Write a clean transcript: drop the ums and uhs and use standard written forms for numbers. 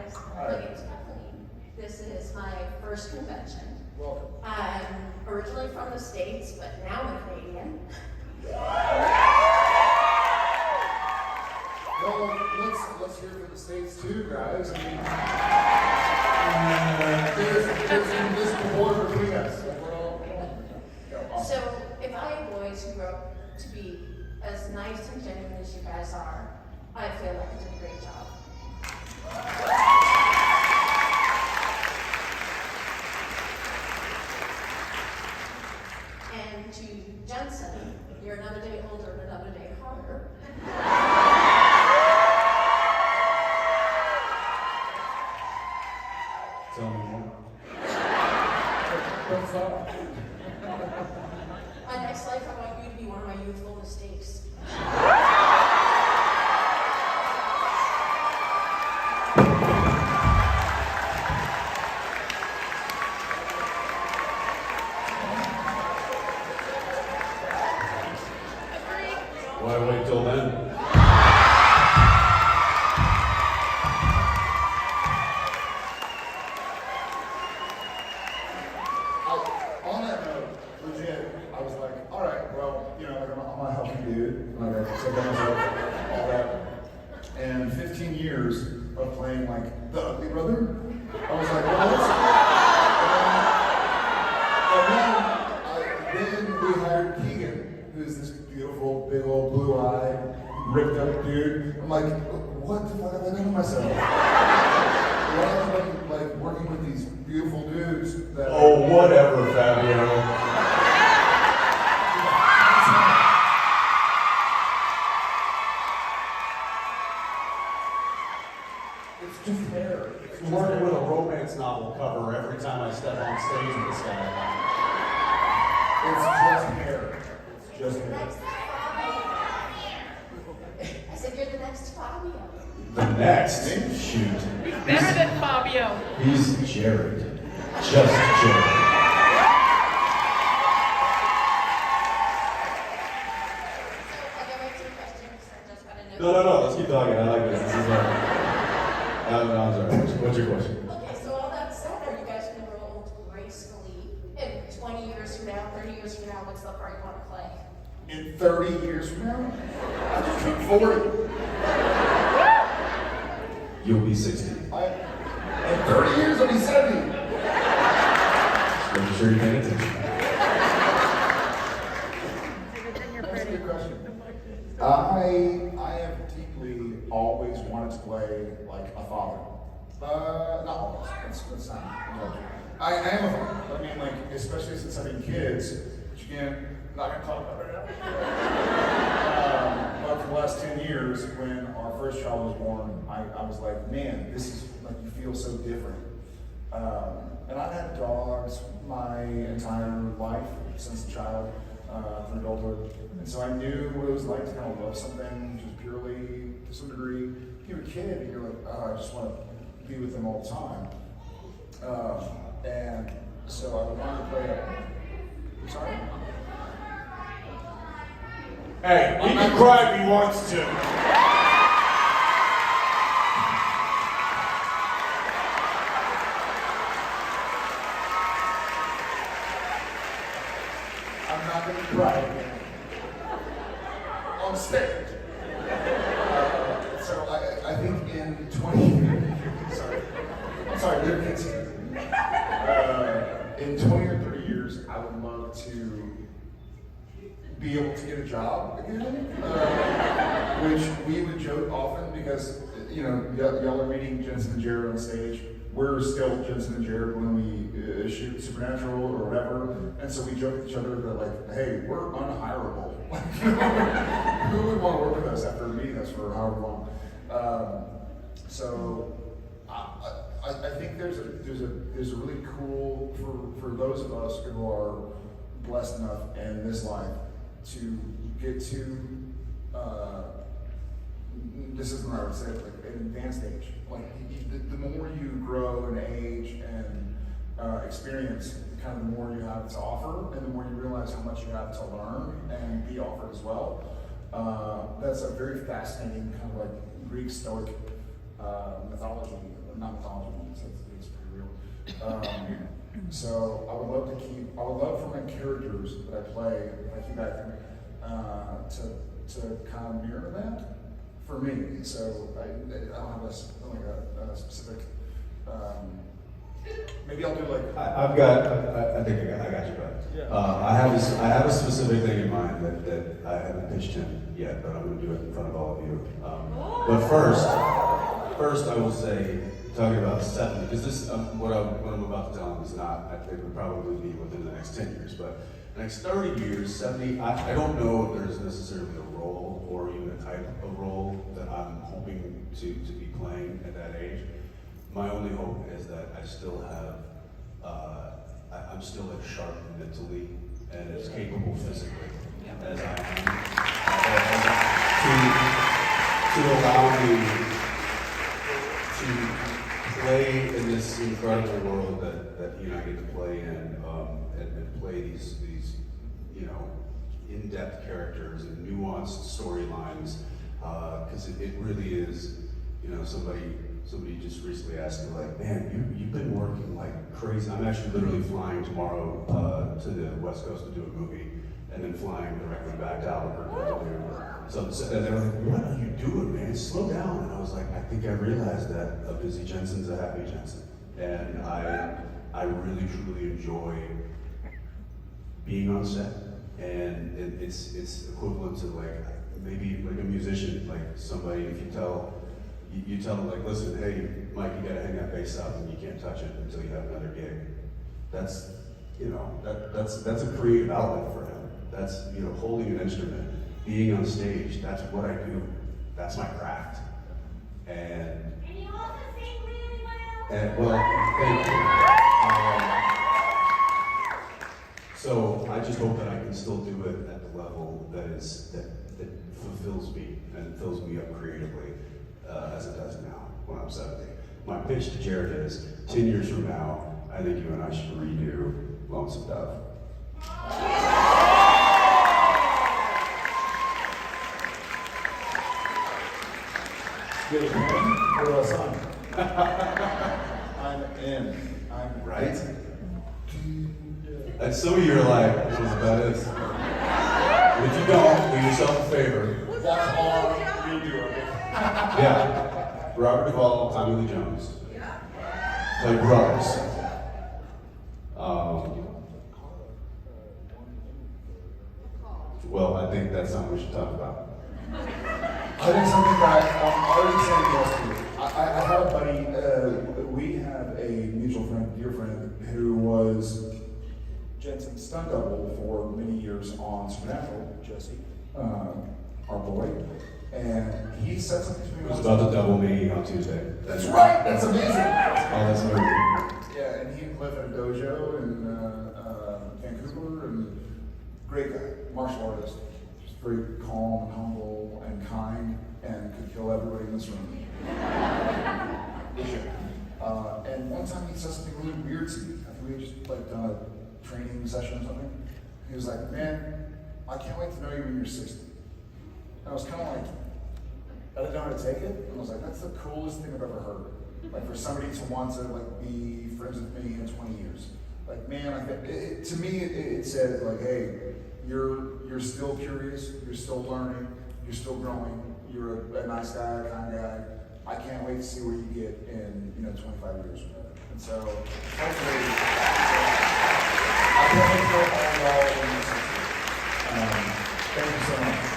guys. My name is Aline. This is my first convention. Welcome. I'm originally from the States, but now I'm a Canadian. Well, let's hear from the States too, guys. I mean, there's an invisible border between us. We're all awesome. So, if I have boys who grow up to be as nice and genuine as you guys are, I feel like I did a great job. And to Jensen, you're another day older and another day harder. Tell me more. What's up? My next life, I want you to be one of my youthful mistakes. Why wait till then? On that note, legit, I was like, all right, well, you know, like, I'm a healthy dude. Like, I said to myself, all that. And 15 years of playing, like, the ugly brother, I was like, well, let's and then we hired Keegan, who's this beautiful, big old, blue-eyed, ripped up dude. I'm like, what the fuck have I done to myself? Why have I been, like, working with these beautiful dudes that... Oh, whatever, Fabio. It's just hair. I'm working with a romance novel cover every time I step on stage with this guy. It's just hair. It's just hair. Next Fabio. I said you're the next Fabio. The next? Shoot. He's better than Fabio. He's Jared. Just Jared. No, let's keep talking. I like this. This is no, I'm sorry. What's your question? Okay, so all that said, are you guys going to grow old gracefully? In 20 years from now, 30 years from now, what's the part you want to play? In 30 years from now, I just turned 40. You'll be 60. In 30 years, I'll be 70. Making sure you're paying attention. That's a good question. I have deeply always wanted to play like a father. Not always. That's not. I am a father. I mean, like, especially since having kids, which again, not gonna talk about right now. But for the last 10 years, when our first child was born, I was like, man, this is like, you feel so different. And I've had dogs my entire life since a child, through adulthood. And so I knew what it was like to kind of love something just purely, to some degree. If you're a kid and you're like, oh, I just want to be with them all the time. And so I wanted to play I'm sorry? Hey, he can cry if he wants to. I'm not going to cry again. On stage. So I think in 20 sorry. I'm sorry, there are kids here. In 20 or 30 years, I would love to be able to get a job again. Which we would joke often because, you know, y'all are meeting Jensen and Jared on stage. We're still Jensen and Jared when we shoot Supernatural or whatever, and so we joke with each other that, like, hey, we're unhireable. Who would want to work with us after meeting us for however long? So I think there's a really cool for those of us who are blessed enough in this life to get to this isn't what I would say, like an advanced age. Like the more you grow in age and experience, kind of the more you have to offer, and the more you realize how much you have to learn and be offered as well. That's a very fascinating kind of like Greek Stoic mythology not mythology ones, it's pretty real. So I would love for my characters that I play, if I keep acting, to kind of mirror that for me. So I don't have a specific, maybe I'll do like. I think I got you, bud. Yeah. I have a specific thing in mind that I haven't pitched him yet, but I'm going to do it in front of all of you. But first I will say, talking about 70, because this what I'm about to tell him is not. It would probably be within the next 10 years, but the next 30 years, 70. I don't know if there's necessarily a role or even a type of role that I'm hoping to be playing at that age. My only hope is that I still have, I'm still as sharp mentally and as capable physically as I am, to allow me to play in this incredible world that I get to play in, and play these in-depth characters and nuanced storylines, because it really is, Somebody just recently asked me, like, man, you've been working like crazy. I'm actually literally flying tomorrow to the West Coast to do a movie, and then flying directly back to Albuquerque to do. So and they were like, what are you doing, man? Slow down. And I was like, I think I realized that a busy Jensen's a happy Jensen. And I really, truly enjoy being on set. And it's equivalent to maybe like a musician, like somebody, if you tell them, like, listen, hey, Mike, you gotta hang that bass up and you can't touch it until you have another gig. That's a creative outlet for him. That's, holding an instrument, being on stage, that's what I do. That's my craft. And you also sing really well. Well, thank you. So I just hope that I can still do it at the level that fulfills me and fills me up creatively. As it does now, when I'm 70. My pitch to Jared is, 10 years from now, I think you and I should redo Lonesome Dove. Good man. What do I sign? I'm in. I'm right. And some of you are like, what is about this? But if you don't, do yourself a favor. Watch all redo it. Yeah, Robert Duvall, Tommy Lee Jones. Play brothers. Well, I think that's something we should talk about. I think something that I'm already saying yes to. I have a buddy, we have a mutual friend, dear friend, who was Jensen's stunt double for many years on Supernatural, Jesse, our boy. And he said something to me. He was about to double me on Tuesday. That's right. That's amazing. Oh, that's amazing. Yeah, and he lived in a dojo in Vancouver, and great guy, martial artist, just very calm and humble and kind, and could kill everybody in this room. And one time he said something really weird to me. I think we had just done a training session or something. He was like, "Man, I can't wait to know you when you're 60." I was kind of like, I didn't know how to take it. And I was like, that's the coolest thing I've ever heard. Like, for somebody to want to be friends with me in 20 years. Like, man, I think to me it said like, hey, you're still curious, you're still learning, you're still growing, you're a nice guy, kind guy. I can't wait to see where you get in 25 years from now. And so hopefully, I can't wait for all y'all in this. Thank you so much.